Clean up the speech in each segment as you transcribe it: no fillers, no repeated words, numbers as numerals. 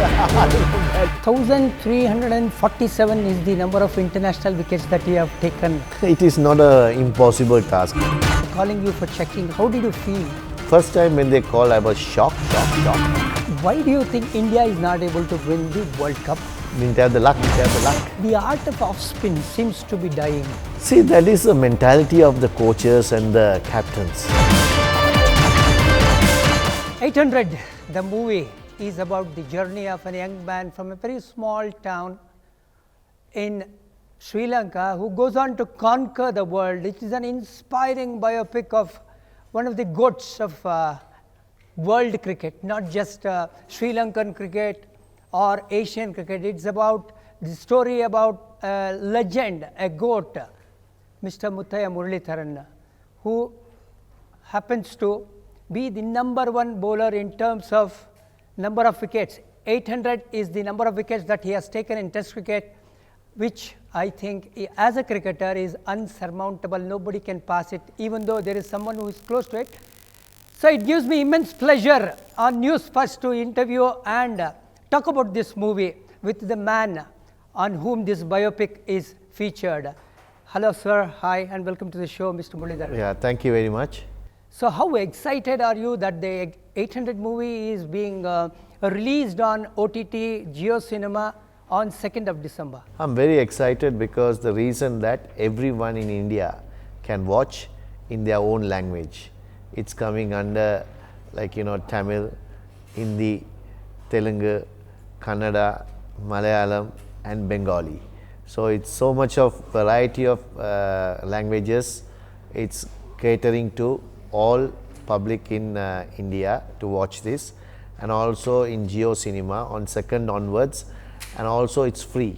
1,347 is the number of international wickets that you have taken. It is not an impossible task. Calling you for checking, how did you feel? First time when they called, I was shocked. Why do you think India is not able to win the World Cup? Didn't have the luck. The art of off-spin seems to be dying. See, that is the mentality of the coaches and the captains. 800, the movie, is about the journey of a young man from a very small town in Sri Lanka who goes on to conquer the world. It is an inspiring biopic of one of the goats of world cricket, not just Sri Lankan cricket or Asian cricket. It's about the story about a legend, a goat, Mr. Muttiah Muralitharan, who happens to be the number one bowler in terms of number of wickets. 800 is the number of wickets that he has taken in Test cricket, which I think as a cricketer is unsurmountable. Nobody can pass it, even though there is someone who is close to it. So it gives me immense pleasure on NewsFirst to interview and talk about this movie with the man on whom this biopic is featured. Hello sir, hi and welcome to the show, Mr. Muralitharan. Yeah, thank you very much. So how excited are you that the 800 movie is being released on OTT Jio Cinema on 2nd of December? I'm very excited because the reason that everyone in India can watch in their own language. It's coming under Tamil, Hindi, Telugu, Kannada, Malayalam and Bengali. So it's so much of variety of languages. It's catering to all public in India to watch this, and also in Jio Cinema on 2nd onwards, and also it's free.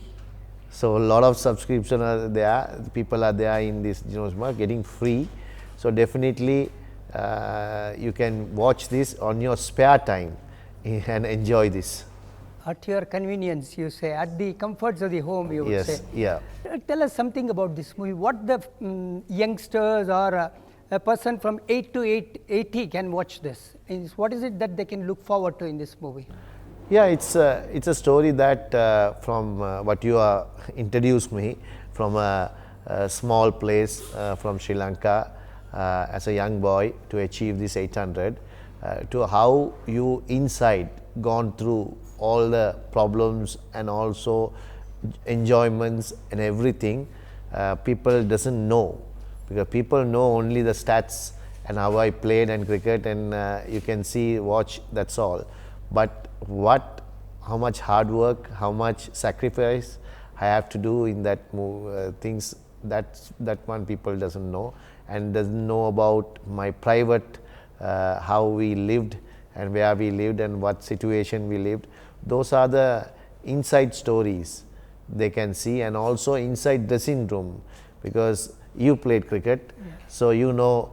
So a lot of subscription are there, people are there in this Jio Cinema getting free. So definitely you can watch this on your spare time and enjoy this. At your convenience, you say, at the comforts of the home, you would say. Yeah. Tell us something about this movie. What the youngsters or a person from 8 to 80 can watch this? What is it that they can look forward to in this movie? Yeah, it's a story that from what you introduced me, from a small place from Sri Lanka as a young boy to achieve this 800, to how you inside gone through all the problems and also enjoyments and everything. People doesn't know, because people know only the stats and how I played and cricket, and you can see, watch, that's all. But how much hard work, how much sacrifice I have to do in that things, that one people doesn't know, and doesn't know about my private, how we lived and where we lived and what situation we lived. Those are the inside stories they can see, and also inside dressing room, because you played cricket, so you know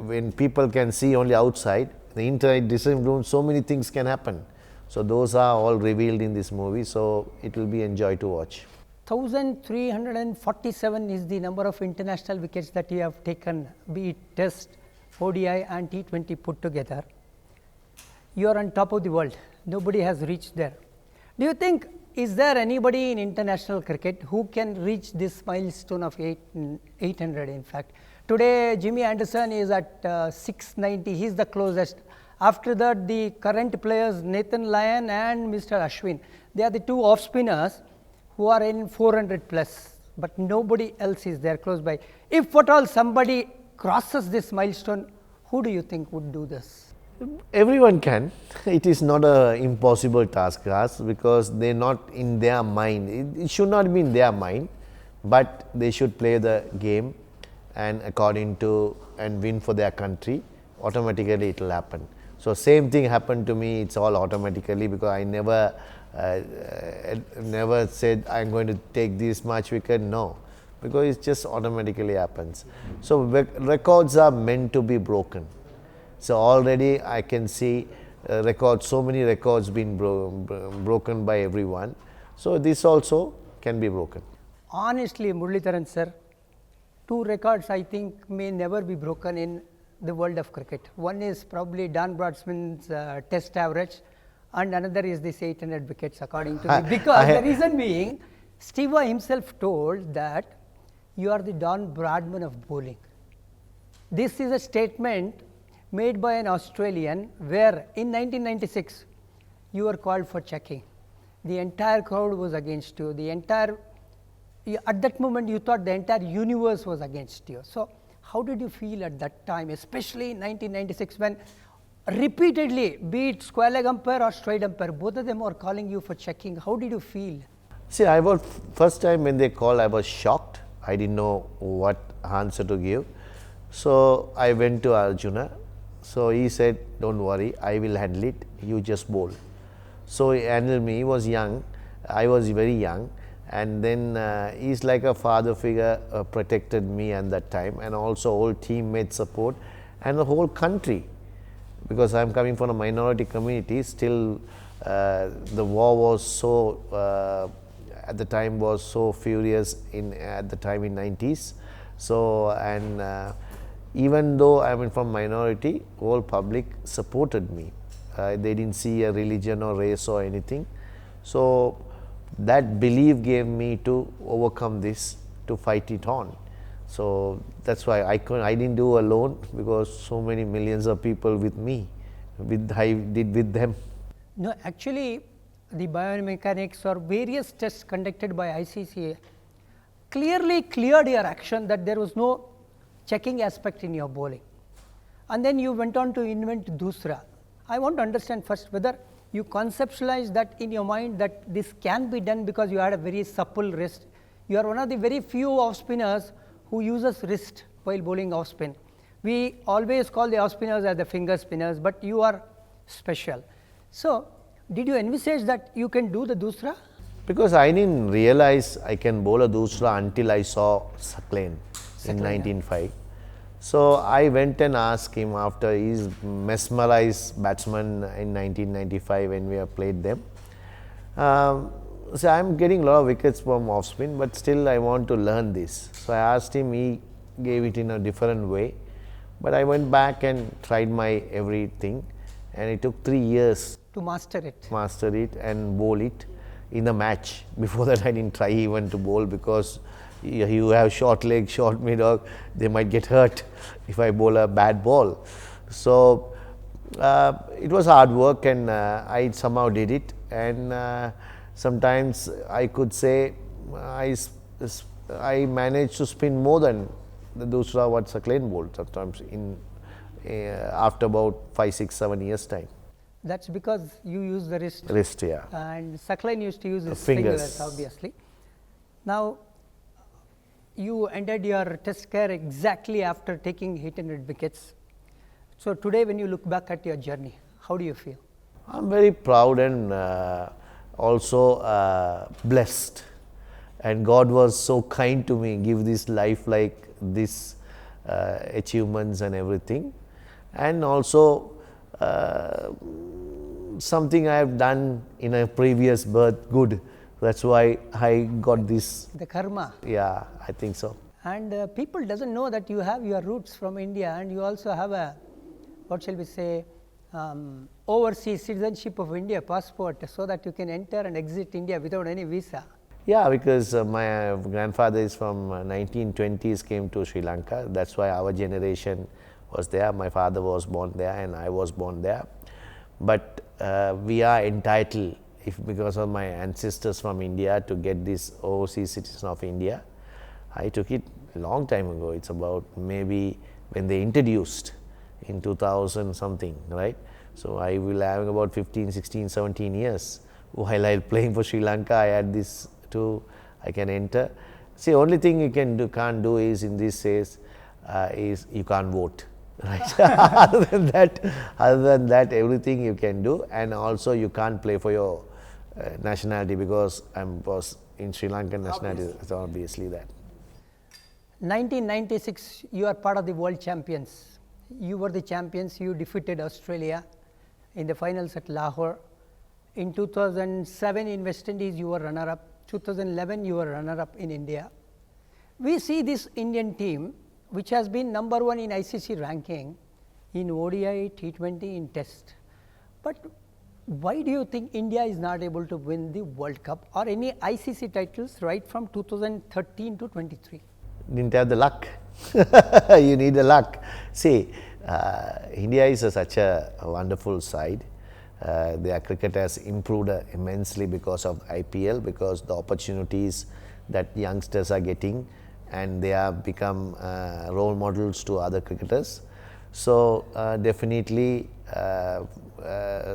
when people can see only outside, the inside dressing room, so many things can happen. So those are all revealed in this movie, so it will be enjoy to watch. 1,347 is the number of international wickets that you have taken, be it Test, ODI and T20 put together. You are on top of the world. Nobody has reached there. Do you think, is there anybody in international cricket who can reach this milestone of 800 in fact? Today, Jimmy Anderson is at 690, he is the closest. After that, the current players, Nathan Lyon and Mr. Ashwin, they are the two off-spinners who are in 400 plus, but nobody else is there close by. If at all somebody crosses this milestone, who do you think would do this? Everyone can. It is not an impossible task, because they are not in their mind. It should not be in their mind, but they should play the game and according to and win for their country. Automatically it will happen. So same thing happened to me. It's all automatically, because I never said I'm going to take this much wicket. No, because it just automatically happens. So records are meant to be broken. So already I can see records, so many records being broken by everyone. So this also can be broken. Honestly, Muralitharan sir, two records I think may never be broken in the world of cricket. One is probably Don Bradman's Test average, and another is this 800 wickets according to me. Because the reason being, Steve himself told that you are the Don Bradman of bowling. This is a statement made by an Australian where in 1996 you were called for checking. The entire crowd was against you. At that moment you thought the entire universe was against you. So how did you feel at that time, especially in 1996 when repeatedly, be it square leg umpire or straight umpire, both of them were calling you for checking? How did you feel? See, I was first time when they called, I was shocked. I didn't know what answer to give. So I went to Arjuna. So he said, "Don't worry, I will handle it. You just bowl." So he handled me. He was young. I was very young. And then he's like a father figure, protected me at that time, and also all teammates support and the whole country, because I'm coming from a minority community. Still, the war was so at the time was so furious at the time in 90s. So and even though I'm from minority, whole public supported me. They didn't see a religion or race or anything. So that belief gave me to overcome this, to fight it on. So that's why I didn't do alone, because so many millions of people with me, I did with them. No, actually, the biomechanics or various tests conducted by ICCA clearly cleared your action that there was no checking aspect in your bowling. And then you went on to invent doosra. I want to understand first whether you conceptualized that in your mind that this can be done because you had a very supple wrist. You are one of the very few off spinners who uses wrist while bowling off spin. We always call the off spinners as the finger spinners, but you are special. So did you envisage that you can do the doosra? Because I didn't realize I can bowl a doosra until I saw Sakleen in 1905. So I went and asked him after he's mesmerized batsman in 1995 when we have played them. So I'm getting a lot of wickets from off spin, but still I want to learn this. So I asked him, he gave it in a different way. But I went back and tried my everything, and it took 3 years to master it. Master it and bowl it in a match. Before that I didn't try even to bowl, because you have short leg, short mid-off, they might get hurt if I bowl a bad ball. So it was hard work, and I somehow did it. And sometimes I could say I managed to spin more than the doosra what Sakleen bowled sometimes after about 5, 6, 7 years time. That's because you use the wrist. Wrist, yeah. And Sakleen used to use his fingers, obviously. Now, you ended your test career exactly after taking 800 wickets. So today when you look back at your journey, how do you feel? I'm very proud and also blessed. And God was so kind to me, give this life like this, achievements and everything. And also something I have done in a previous birth good. That's why I got this. The karma. Yeah, I think so. And people doesn't know that you have your roots from India, and you also have a, what shall we say, overseas citizenship of India passport, so that you can enter and exit India without any visa. Yeah, because my grandfather is from 1920s, came to Sri Lanka. That's why our generation was there. My father was born there and I was born there. But we are entitled, because of my ancestors from India, to get this overseas citizen of India. I took it a long time ago. It's about maybe when they introduced in 2000 something, right? So I will have about 15, 16, 17 years. While I playing for Sri Lanka, I had this too. I can enter. See, only thing you can't do is in this case is you can't vote. Right. other than that, everything you can do, and also you can't play for your nationality, because I was in Sri Lankan nationality. So obviously that. 1996, you are part of the world champions. You were the champions. You defeated Australia in the finals at Lahore. In 2007 in West Indies, you were runner-up. 2011, you were runner-up in India. We see this Indian team, which has been number 1 in ICC ranking in ODI, T20, in Test. But Why do you think India is not able to win the World Cup or any ICC titles right from 2013 to 23? Didn't have the luck. You need the luck. See, India is such a wonderful side. Their cricket has improved immensely because of IPL, because the opportunities that youngsters are getting, and they have become role models to other cricketers. So definitely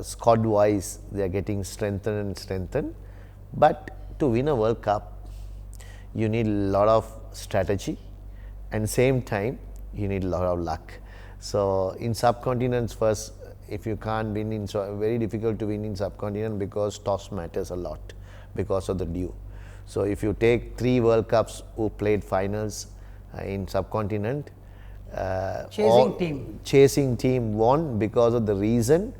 squad wise they are getting strengthened and strengthened, but to win a World Cup you need a lot of strategy, and same time you need a lot of luck. So in subcontinents, first, if you can't win in, so very difficult to win in subcontinent because toss matters a lot because of the dew. So if you take 3 World Cups who played finals in subcontinent, chasing team won because of the reason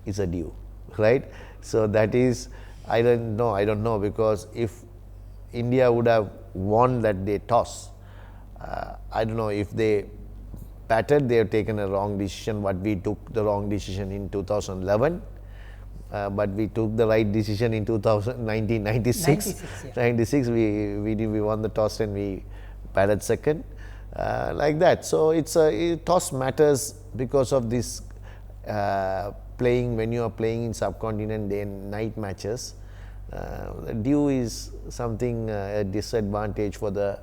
is a dew, right? So that is, I don't know, because if India would have won that day toss, I don't know if they batted, they have taken a wrong decision, but we took the wrong decision in 2011. But we took the right decision in 1996. 96, we won the toss and we batted second, like that. So it's toss matters because of this playing, when you are playing in subcontinent day and night matches. The dew is something a disadvantage for the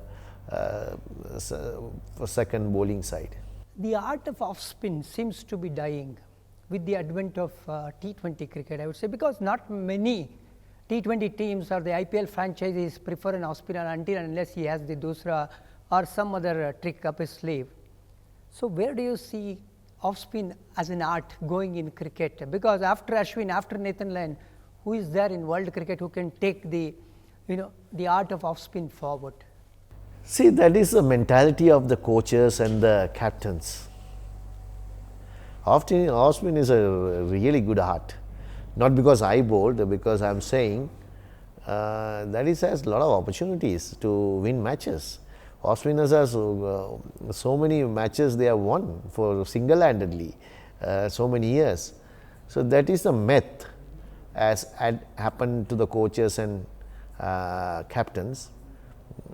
for second bowling side. The art of off spin seems to be dying with the advent of T20 cricket, I would say, because not many T20 teams or the IPL franchises prefer an off spinner until and unless he has the doosra or some other trick up his sleeve. So where do you see off spin as an art going in cricket? Because after Ashwin, after Nathan Lyon, who is there in world cricket who can take the, the art of off spin forward? See, that is the mentality of the coaches and the captains. Off spin is a really good art, not because I bowled, because I am saying that is has a lot of opportunities to win matches. Off spinners have so many matches they have won for single-handedly, so many years. So that is the myth as had happened to the coaches and captains.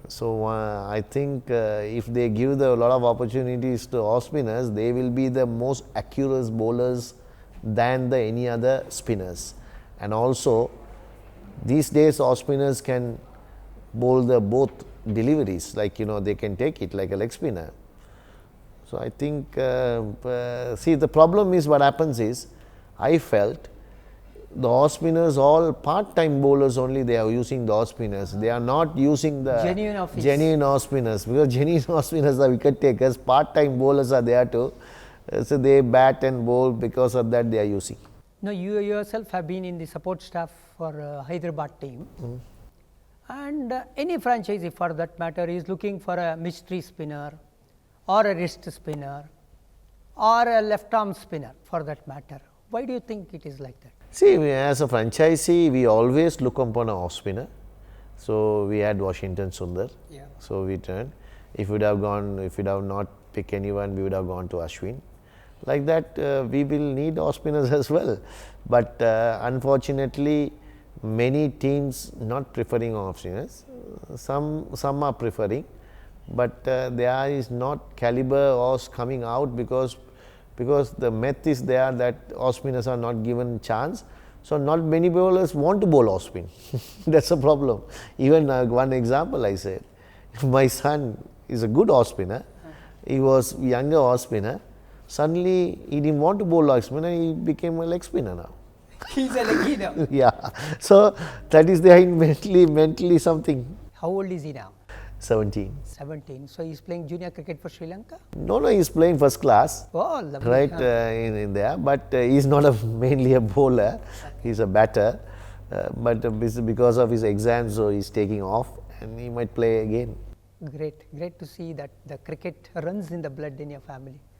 So I think if they give a lot of opportunities to off spinners, they will be the most accurate bowlers than any other spinners. And also, these days off spinners can bowl the both deliveries, like they can take it like a leg spinner. So I think see, the problem is, what happens is, I felt the off spinners, all part-time bowlers only, they are using the off spinners. They are not using the genuine off spinners, because genuine off spinners are wicket takers. Part-time bowlers are there too. So they bat and bowl, because of that they are using. No, you yourself have been in the support staff for Hyderabad team. And any franchise, for that matter, is looking for a mystery spinner or a wrist spinner or a left arm spinner, for that matter. Why do you think it is like that? See, as a franchisee, we always look upon an off spinner. So we had Washington Sundar. Yeah. So we turned. If we would have not picked anyone, we would have gone to Ashwin. Like that, we will need off spinners as well. But unfortunately, many teams not preferring off spinners. Some are preferring, but there is not caliber offs coming out because the myth is there that off spinners are not given chance. So not many bowlers want to bowl off spin. That's a problem. Even one example I said, my son is a good off spinner. He was younger off spinner. Suddenly he didn't want to bowl off spinner. He became a leg spinner now. He's a leggy now. Yeah. So that is there mentally something. How old is he now? 17. 17. So he's playing junior cricket for Sri Lanka? No, he's playing first class. Oh, lovely. Right, in there. But he's not mainly a bowler. He's a batter. But because of his exams, so he's taking off and he might play again. Great to see that the cricket runs in the blood in your family.